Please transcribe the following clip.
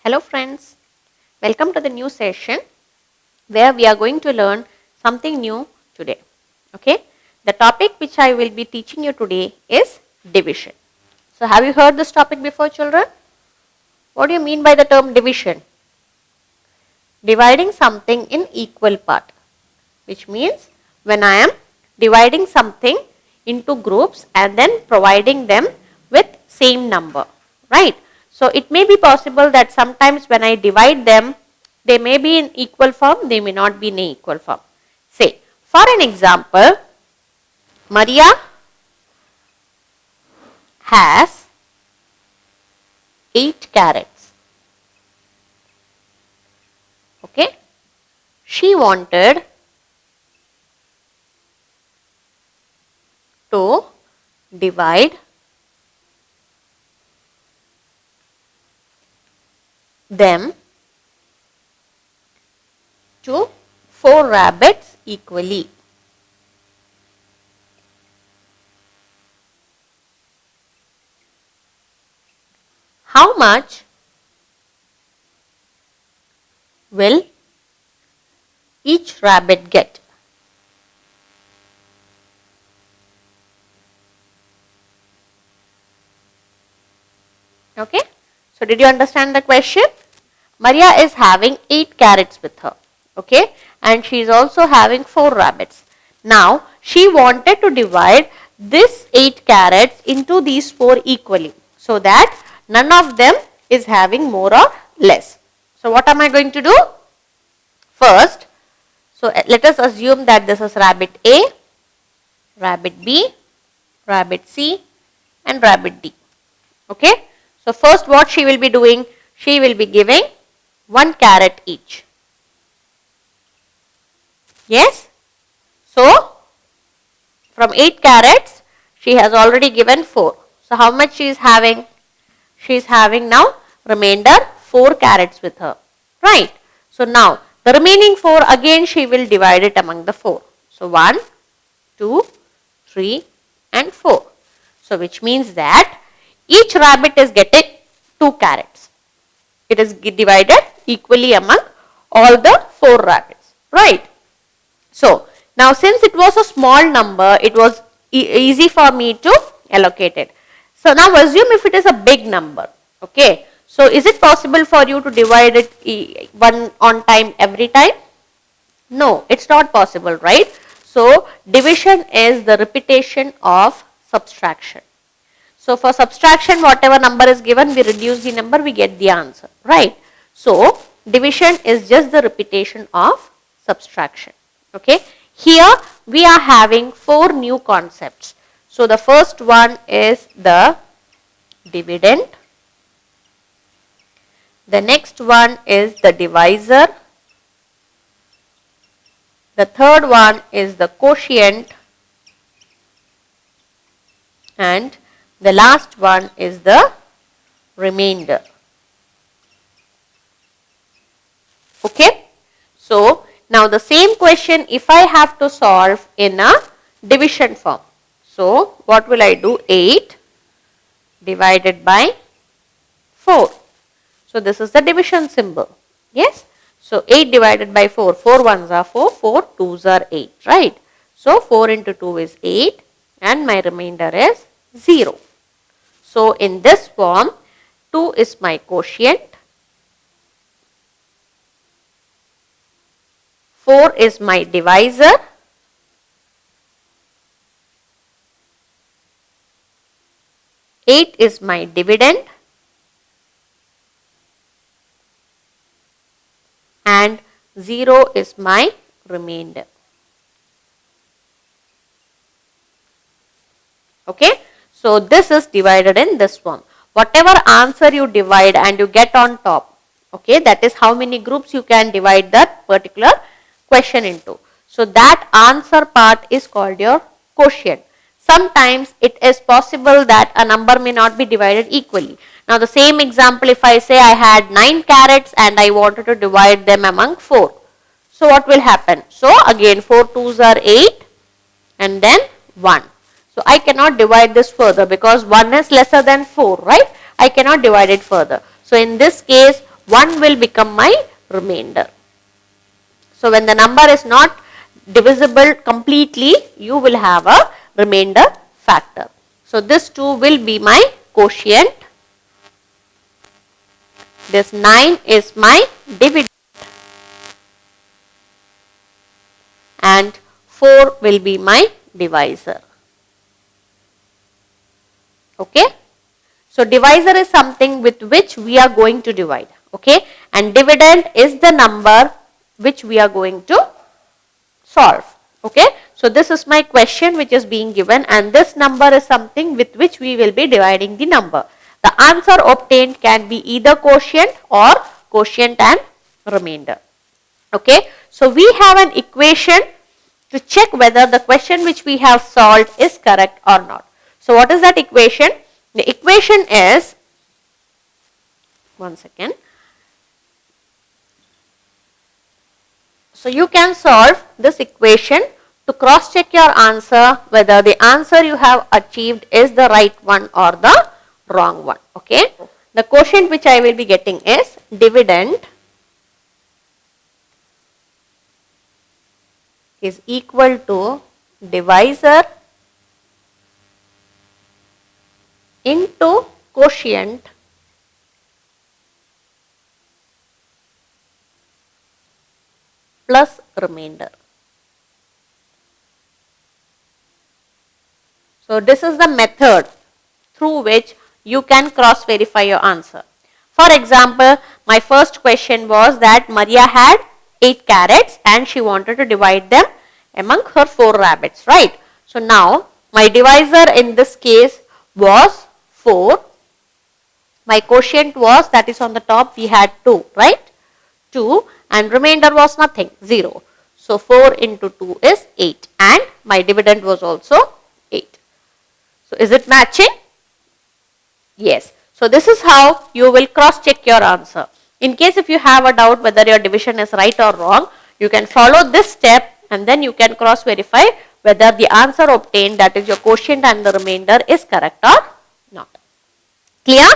Hello friends, welcome to the new session where we are going to learn something new today. Okay, the topic which I will be teaching you today is division. So have you heard this topic before, children? What do you mean by the term division? Dividing something in equal part, which means when I am dividing something into groups and then providing them with same number, right? So it may be possible that sometimes when I divide them, they may be in equal form, they may not be in equal form. Say, for an example, Maria has 8 carrots. Okay, she wanted to divide them to 4 rabbits equally. How much will each rabbit get? Okay, so did you understand the question? Maria is having 8 carrots with her, okay, and she is also having 4 rabbits. Now, she wanted to divide this 8 carrots into these 4 equally, so that none of them is having more or less. So, what am I going to do? First, so let us assume that this is rabbit A, rabbit B, rabbit C and rabbit D, okay. So, first what she will be doing? She will be giving 1 carrot each. Yes? So, from 8 carrots, she has already given 4. So, how much she is having? She is having now remainder 4 carrots with her, right? So, now the remaining 4 again she will divide it among the 4. So, 1, 2, 3 and 4. So, which means that each rabbit is getting 2 carrots. It is divided equally among all the 4 rabbits, right? So, now since it was a small number, it was easy for me to allocate it. So, now assume if it is a big number, okay. So, is it possible for you to divide it one on time every time? No, it is not possible, right? So, division is the repetition of subtraction. So, for subtraction, whatever number is given, we reduce the number, we get the answer, right? So, division is just the repetition of subtraction, okay. Here, we are having 4 new concepts. So, the first one is the dividend. The next one is the divisor. The third one is the quotient. And the last one is the remainder. Okay. So, now the same question if I have to solve in a division form. So, what will I do? 8 divided by 4. So, this is the division symbol. Yes. So, 8 divided by 4. 4 ones are 4, 4 twos are 8, right. So, 4 into 2 is 8 and my remainder is 0. So, in this form, 2 is my quotient, 4 is my divisor, 8 is my dividend and 0 is my remainder. Okay. So, this is divided in this form. Whatever answer you divide and you get on top, okay, that is how many groups you can divide that particular question into. So, that answer part is called your quotient. Sometimes it is possible that a number may not be divided equally. Now, the same example if I say I had 9 carrots and I wanted to divide them among 4. So, what will happen? So, again 4 twos are 8 and then 1. So, I cannot divide this further because 1 is lesser than 4, right? I cannot divide it further. So, in this case, 1 will become my remainder. So when the number is not divisible completely, you will have a remainder factor. So this 2 will be my quotient. This 9 is my dividend and 4 will be my divisor. Okay. So divisor is something with which we are going to divide. Okay. And dividend is the number which we are going to solve. Okay. So this is my question which is being given, and this number is something with which we will be dividing the number. The answer obtained can be either quotient or quotient and remainder. Okay. So we have an equation to check whether the question which we have solved is correct or not. So what is that equation? The equation is, one second. So you can solve this equation to cross check your answer whether the answer you have achieved is the right one or the wrong one. Okay. The quotient which I will be getting is dividend is equal to divisor into quotient plus remainder. So this is the method through which you can cross verify your answer. For example, my first question was that Maria had 8 carrots and she wanted to divide them among her 4 rabbits, right? So now my divisor in this case was 4. My quotient was, that is on the top, we had 2, right? 2, and remainder was nothing, 0. So 4 into 2 is 8, and my dividend was also 8. So is it matching? Yes. So this is how you will cross check your answer. In case if you have a doubt whether your division is right or wrong, you can follow this step and then you can cross verify whether the answer obtained, that is your quotient and the remainder, is correct or not. Clear?